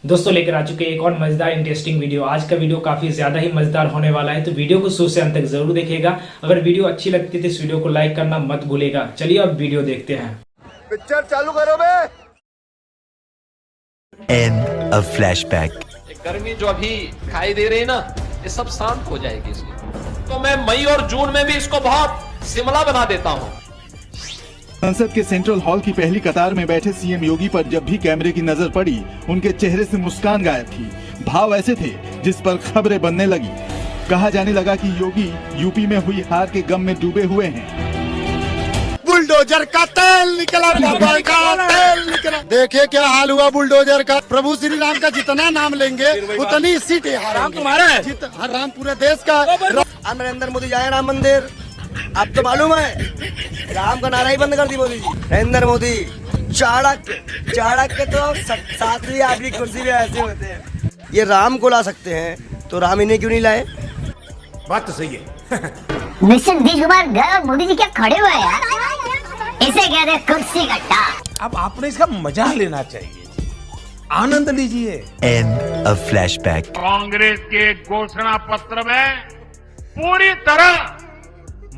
दोस्तों लेकर आ चुके एक और मजेदार इंटरेस्टिंग वीडियो। आज का वीडियो काफी ज्यादा ही मजेदार होने वाला है, तो वीडियो को शुरू से अंत तक जरूर देखिएगा। अगर वीडियो अच्छी लगती है तो इस वीडियो को लाइक करना मत भूलिएगा। चलिए अब वीडियो देखते हैं। पिक्चर चालू करो बे। End of flashback. गर्मी जो अभी दिखाई दे रही है ना, ये सब शांत हो जाएगी इसकी। तो मैं मई और जून में भी इसको बहुत शिमला बना देता हूँ। संसद के सेंट्रल हॉल की पहली कतार में बैठे सीएम योगी पर जब भी कैमरे की नजर पड़ी, उनके चेहरे से मुस्कान गायब थी। भाव ऐसे थे जिस पर खबरें बनने लगी। कहा जाने लगा कि योगी यूपी में हुई हार के गम में डूबे हुए हैं। बुलडोजर का तेल निकला, बाबा का तेल निकला। देखिए क्या हाल हुआ बुलडोजर का। प्रभु श्री राम का जितना नाम लेंगे उतनी सीटें। राम तुम्हारा है, राम पूरे देश का। नरेंद्र मोदी जाए राम मंदिर, अब तो मालूम है राम का नारा ही बंद कर दी मोदी जी। नरेंद्र मोदी चाणक्य तो सातवीं आठवीं कुर्सी पे ऐसे होते हैं। ये राम को ला सकते हैं तो राम इन्हें क्यों नहीं लाए? बात तो सही है। मिस्टर नीतीश कुमार गए और मोदी जी क्या खड़े हुए हैं यार। इसे कहते हैं कुर्सी कट्टा। अब आपने इसका मजा लेना चाहिए, आनंद लीजिए। End of flashback. कांग्रेस के घोषणा पत्र में पूरी तरह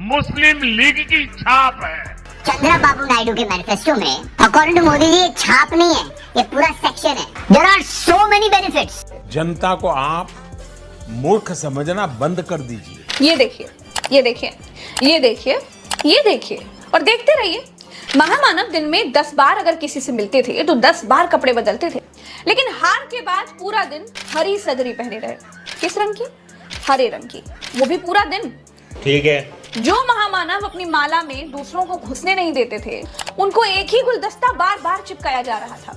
मुस्लिम लीग की छाप है। चंद्रबाबू नायडू के मैनिफेस्टो में अकॉर्डिंग टू मोदी जी ये छाप नहीं है, ये पूरा सेक्शन है। There are so many benefits. जनता को आप मूर्ख समझना बंद कर दीजिए। ये देखिए, ये देखिए, ये देखिए, ये देखिए और देखते रहिए। महामानव दिन में 10 बार अगर किसी से मिलते थे तो 10 बार कपड़े बदलते थे, लेकिन हार के बाद पूरा दिन हरी सदरी पहने रहे। किस रंग की? हरे रंग की, वो भी पूरा दिन। ठीक है। जो महामानव अपनी माला में दूसरों को घुसने नहीं देते थे, उनको एक ही गुलदस्ता बार बार चिपकाया जा रहा था।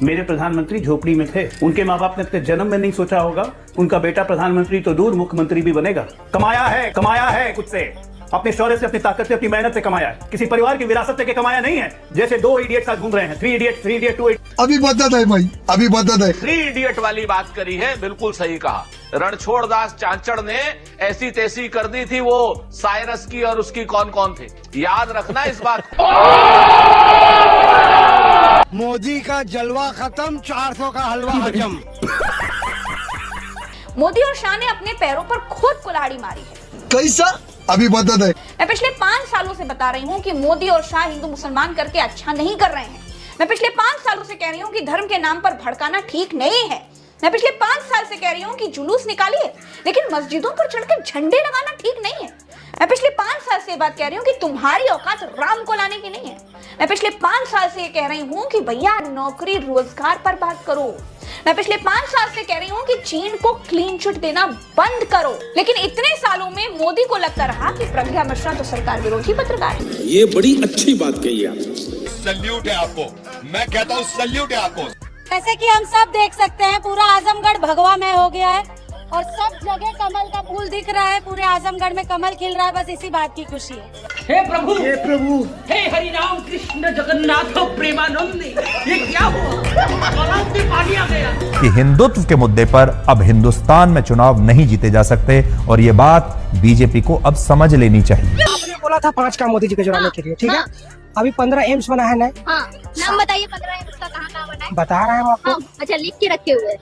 मेरे प्रधानमंत्री झोपड़ी में थे। उनके माँ बाप ने अपने जन्म में नहीं सोचा होगा उनका बेटा प्रधानमंत्री तो दूर मुख्यमंत्री भी बनेगा। कमाया है कुछ से, अपने शौर्य से, अपनी ताकत से, अपनी मेहनत से कमाया है। किसी परिवार की विरासत से कमाया नहीं है, जैसे 2 इडियट साथ घूम रहे हैं। 3 इडियट, 2 इडियट। अभी बदत है भाई, अभी बदत है। 3 इडियट वाली बात करी है, बिल्कुल सही कहा। रणछोड़ दास चांचड़ ने ऐसी तैसी कर दी थी वो साइरस की, और उसकी कौन कौन थे, याद रखना इस बात को। मोदी का जलवा खत्म, 400 का हलवा हजम। मोदी और शाह ने अपने पैरों पर खुद कुल्हाड़ी मारी है। कैसा? अभी बदत है। मैं पिछले 5 सालों से बता रही हूँ कि मोदी और शाह हिंदू मुसलमान करके अच्छा नहीं कर रहे हैं। मैं पिछले 5 सालों से कह रही हूँ कि धर्म के नाम पर भड़काना ठीक नहीं है। मैं पिछले 5 साल से कह रही हूँ कि जुलूस निकालिए, लेकिन मस्जिदों पर चढ़कर झंडे लगाना ठीक नहीं है। मैं पिछले 5 साल से बात कह रही हूँ कि तुम्हारी औकात राम को लाने की नहीं है। मैं पिछले 5 साल से ये कह रही हूँ कि भैया नौकरी रोजगार पर बात करो। मैं पिछले 5 साल से कह रही हूँ कि चीन को क्लीन चिट देना बंद करो, लेकिन इतने सालों में मोदी को लगता रहा कि प्रज्ञा मिश्रा तो सरकार विरोधी पत्रकार है। ये बड़ी अच्छी बात कही आपने। सल्यूट है आपको, मैं कहता हूँ सल्यूट है आपको। जैसे कि हम सब देख सकते हैं, पूरा आजमगढ़ भगवा में हो गया है और सब जगह कमल का फूल दिख रहा है। पूरे आजमगढ़ में कमल खिल रहा है, बस इसी बात की खुशी है। हे प्रभु, हे प्रभु, हे हरि राम कृष्ण जगन्नाथ प्रेमानंद, ये क्या हुआ? पानी आ गया। कि हिंदुत्व के मुद्दे पर अब हिंदुस्तान में चुनाव नहीं जीते जा सकते, और ये बात बीजेपी को अब समझ लेनी चाहिए। आपने बोला था 5 काम मोदी जी के जुड़ाने के लिए, ठीक है? अभी 15 एम्स बना है ना? हाँ, नाम बताइए 15 एम्स का कहाँ बना है? बता रहे हैं आपको। अच्छा, लिख के रखे हुए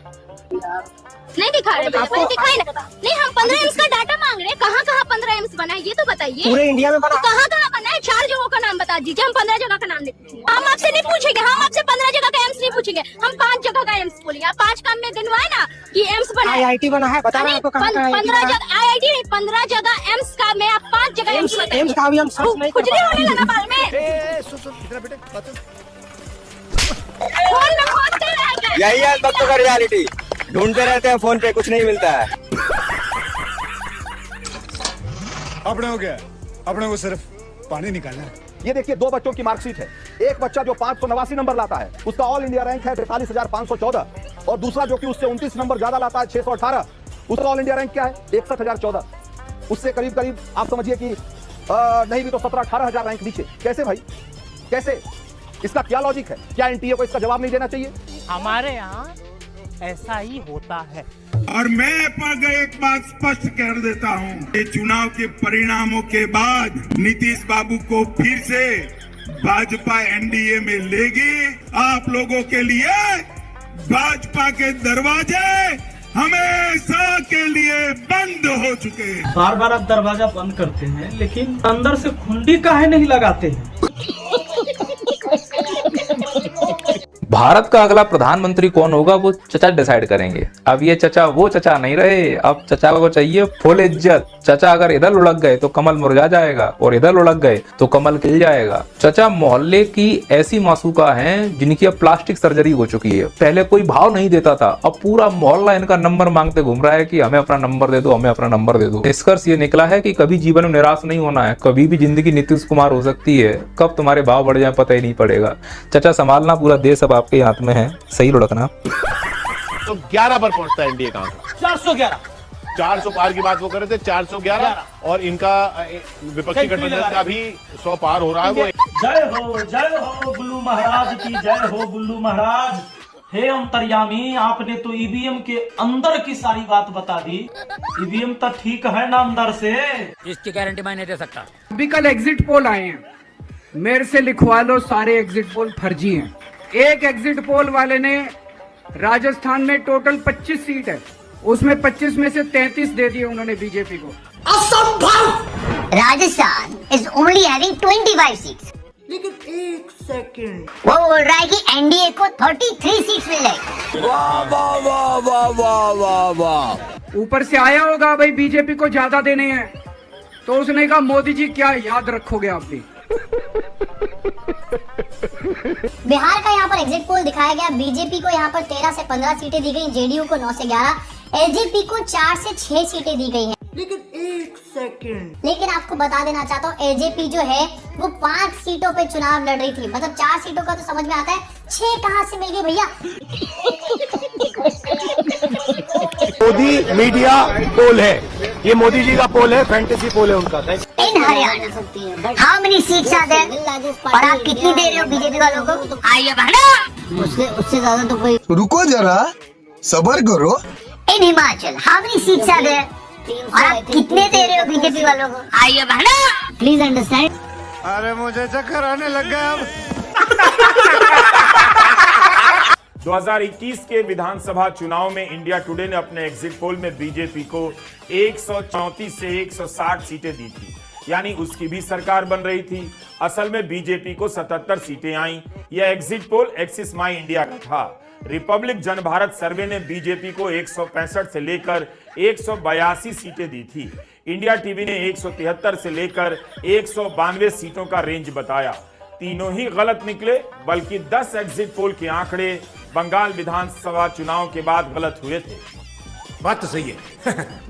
नहीं दिखा रहे, दिखाई ना। नहीं, हम 15 एम्स का डाटा मांग रहे हैं। कहाँ 15 एम्स बना है ये तो बताइए। पूरे इंडिया में बना। तो कहाँ बना है? 4 जगहों का नाम बता दीजिए, हम 15 जगह का नाम लिखेंगे। हम आपसे नहीं पूछेंगे, हम आपसे 15 जगह का एम्स नहीं पूछेंगे, हम 5 जगह का एम्स बोलेंगे। आप 5 काम में गिनवाए ना कि एम्स बना है। IIT बना है, बता रहे हैं आपको कहाँ 15 जगह IIT नहीं, 15 जगह एम्स का मैं आप 5 जगह एम्स एम्स का भी हम सर्च नहीं कर कुछ नहीं होने लगा बाल में। यही है भक्तों का रियलिटी। ढूंढते रहते हैं फोन पे, कुछ नहीं मिलता है। अपने को सिर्फ पानी निकालना है। ये देखिए 2 बच्चों की मार्कशीट है। एक बच्चा जो 589 नंबर लाता है, उसका ऑल इंडिया रैंक है 43,514, और दूसरा जो कि उससे 29 नंबर ज्यादा लाता है 618, उसका ऑल इंडिया रैंक क्या है? 61,014। उससे करीब करीब आप समझिए कि नहीं भी तो 17-18 हजार रैंक नीचे। कैसे भाई, कैसे? इसका क्या लॉजिक है? क्या एनटीए को इसका जवाब नहीं देना चाहिए? हमारे यहाँ ऐसा ही होता है। और मैं एक बात स्पष्ट कर देता हूँ, ये चुनाव के परिणामों के बाद नीतीश बाबू को फिर से भाजपा एनडीए में लेगी। आप लोगों के लिए भाजपा के दरवाजे हमेशा के लिए बंद हो चुके हैं। बार बार आप दरवाजा बंद करते हैं, लेकिन अंदर से खुंडी काहे नहीं लगाते हैं? भारत का अगला प्रधानमंत्री कौन होगा वो चचा डिसाइड करेंगे। अब ये चचा वो चचा नहीं रहे, अब चचा को चाहिए फुल इज्जत। चचा अगर इधर लुढ़क गए तो कमल मुरझा जाएगा और इधर लुढ़क गए तो कमल खिल जाएगा। चचा मोहल्ले की ऐसी मासूका हैं जिनकी अब प्लास्टिक सर्जरी हो चुकी है। पहले कोई भाव नहीं देता था, अब पूरा मोहल्ला इनका नंबर मांगते घूम रहा है कि हमें अपना नंबर दे दो, हमें अपना नंबर दे दो। निष्कर्ष ये निकला है कि कभी जीवन में निराश नहीं होना है, कभी भी जिंदगी नीतीश कुमार हो सकती है। कब तुम्हारे भाव बढ़ जाए पता ही नहीं पड़ेगा। चचा संभालना, पूरा देश अब आपके हाथ में है, सही लुढ़कना। तो 11 पर पहुंचता है एनडीए का। 411 400 पार की बात वो कर रहे थे, 411 और इनका विपक्षी गठबंधन का भी 100 पार हो रहा है। वो जय हो बुल्लू महाराज की, जय हो बुल्लू महाराज। हे अंतर्यामी, आपने तो ईवीएम के अंदर की सारी बात बता दी। ईवीएम तो ठीक है ना अंदर से? इसकी गारंटी मैं नहीं दे सकता। अभी कल एग्जिट पोल आए हैं, मेरे से लिखवा लो, सारे एग्जिट पोल फर्जी हैं। एक एग्जिट पोल वाले ने राजस्थान में टोटल 25 सीट है, उसमें 25 में से 33 दे दिए उन्होंने बीजेपी को। असंभव। Rajasthan is only having 25 seats. लेकिन एक सेकंड, वो बोल रहा है कि एनडीए को 33 सीट्स मिल जाएगी। वाह वाह वाह वाह वाह वाह वाह। ऊपर से आया होगा भाई बीजेपी को ज्यादा देने हैं, तो उसने कहा मोदी जी क्या याद रखोगे आप भी। बिहार का यहाँ पर एग्जिट पोल दिखाया गया। बीजेपी को यहाँ पर 13 से 15 सीटें दी गई, जेडीयू को 9 से 11, एलजेपी को 4 से 6 सीटें दी गई हैं। लेकिन एक सेकंड, लेकिन आपको बता देना चाहता हूँ, एलजेपी जो है वो 5 सीटों पे चुनाव लड़ रही थी। मतलब 4 सीटों का तो समझ में आता है, 6 कहाँ से मिल गई भैया? मोदी मीडिया पोल है, ये मोदी जी का पोल है, फैंटेसी पोल है उनका। In Haryana how many seats are there? और आप कितनी दे रहे हो बीजेपी वालों को? आइए बहना, उससे ज्यादा तो कोई। रुको जरा, सब्र करो। In Himachal how many seats are there? और आप कितने दे रहे हो बीजेपी वालों को? आइए बहना, प्लीज अंडरस्टैंड। अरे मुझे चक्कर आने लग गया अब। 2021 के विधानसभा चुनाव में इंडिया टुडे ने अपने एग्जिट पोल में बीजेपी को 134 से 160 सीटें दी थी, यानी उसकी भी सरकार बन रही थी। असल में बीजेपी को 77 सीटें आईं। यह एग्जिट पोल एक्सिस माई इंडिया का था। रिपब्लिक जन भारत सर्वे ने बीजेपी को 165 से लेकर 182 सीटें दी थी। इंडिया टीवी ने 173 से लेकर 192 सीटों का रेंज बताया। तीनों ही गलत निकले, बल्कि 10 एग्जिट पोल के आंकड़े बंगाल विधानसभा चुनाव के बाद गलत हुए थे। बात तो सही है।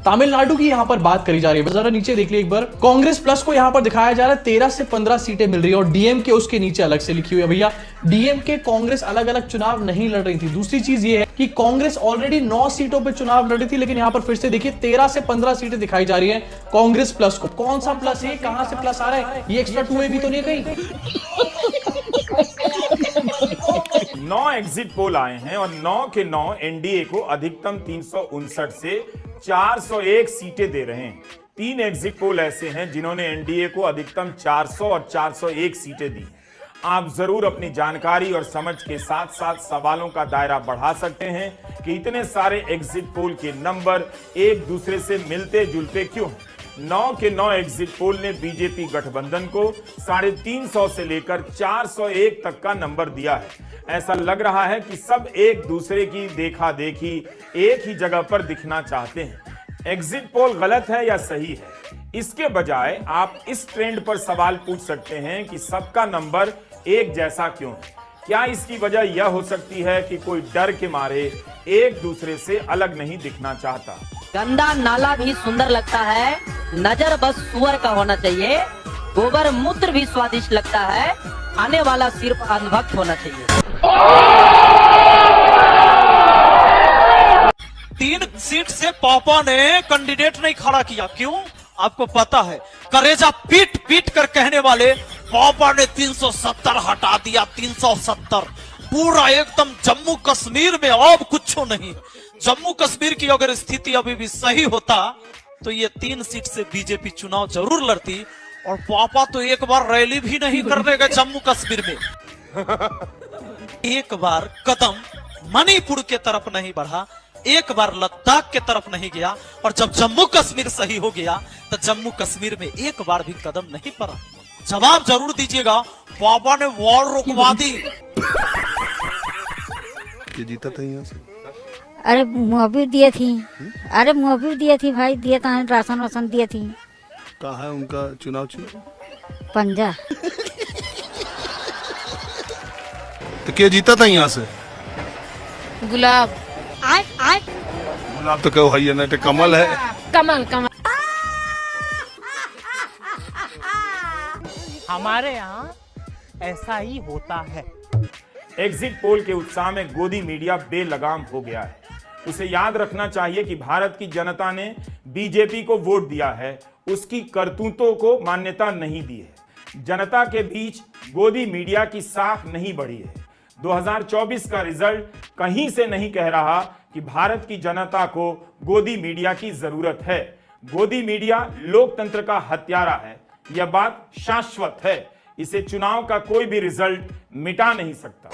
तमिलनाडु की यहाँ पर बात करी जा रही है, जरा नीचे देख लिया एक बार। कांग्रेस प्लस को यहाँ पर दिखाया जा रहा है 13 से 15 सीटें मिल रही है, और डीएमके उसके नीचे अलग से लिखी हुई है। भैया डीएमके कांग्रेस अलग अलग चुनाव नहीं लड़ रही थी। दूसरी चीज ये है कि कांग्रेस ऑलरेडी 9 सीटों पर चुनाव लड़ रही थी, लेकिन यहाँ पर फिर से देखिए 13 से 15 सीटें दिखाई जा रही है कांग्रेस प्लस को। कौन सा प्लस है, कहां से प्लस आ रहा है? ये एक्स्ट्रा 2 भी तो नहीं कहीं। 9 एग्जिट पोल आए हैं और 9 के 9 एनडीए को अधिकतम 359 से 401 सीटें दे रहे हैं। 3 एग्जिट पोल ऐसे हैं जिन्होंने एनडीए को अधिकतम 400 और 401 सीटें दी। आप जरूर अपनी जानकारी और समझ के साथ साथ सवालों का दायरा बढ़ा सकते हैं कि इतने सारे एग्जिट पोल के नंबर एक दूसरे से मिलते जुलते क्यों? 9 के 9 एग्जिट पोल ने बीजेपी गठबंधन को 350 से लेकर 401 तक का नंबर दिया है। ऐसा लग रहा है कि सब एक दूसरे की देखा देखी एक ही जगह पर दिखना चाहते हैं। एग्जिट पोल गलत है या सही है, इसके बजाय आप इस ट्रेंड पर सवाल पूछ सकते हैं कि सबका नंबर एक जैसा क्यों है? क्या इसकी वजह यह हो सकती है कि कोई डर के मारे एक दूसरे से अलग नहीं दिखना चाहता? गंदा नाला भी सुंदर लगता है, नजर बस सुअर का होना चाहिए। गोबर मूत्र भी स्वादिष्ट लगता है, आने वाला सिर्फ अनुभक्त होना चाहिए। 3 सीट से पापा ने कैंडिडेट नहीं खड़ा किया, क्यों? आपको पता है, करेजा पीट पीट कर कहने वाले पापा ने 370 हटा दिया। 370 पूरा एकदम जम्मू कश्मीर में अब कुछ नहीं। जम्मू कश्मीर की अगर स्थिति अभी भी सही होता तो ये 3 सीट से बीजेपी चुनाव जरूर लड़ती। और पापा तो एक बार रैली भी नहीं करने गए जम्मू कश्मीर में। एक बार कदम मणिपुर के तरफ नहीं बढ़ा, एक बार लद्दाख के तरफ नहीं गया, और जब जम्मू कश्मीर सही हो गया तो जम्मू कश्मीर में एक बार भी कदम नहीं पड़ा। जवाब जरूर दीजिएगा, पापा ने वॉर रुकवा दी। ये जीता था यहाँ से। अरे मुआवजा दिए थी, अरे मुआवजा दिए थी भाई, दिए था, राशन वासन दिए थी। कहाँ है उनका चुनाव चिन्ह? पंजा। तो क्या जीता था यहाँ से? गुलाब। गुलाब तो क्यों है, ना तो कमल है। कमल कमल। हमारे यहाँ ऐसा ही होता है। एग्जिट पोल के उत्साह में गोदी मीडिया बेलगाम हो गया है। उसे याद रखना चाहिए कि भारत की जनता ने बीजेपी को वोट दिया है, उसकी करतूतों को मान्यता नहीं दी है। जनता के बीच गोदी मीडिया की साख नहीं बढ़ी है। 2024 का रिजल्ट कहीं से नहीं कह रहा कि भारत की जनता को गोदी मीडिया की जरूरत है। गोदी मीडिया लोकतंत्र का हत्यारा है, यह बात शाश्वत है। इसे चुनाव का कोई भी रिजल्ट मिटा नहीं सकता।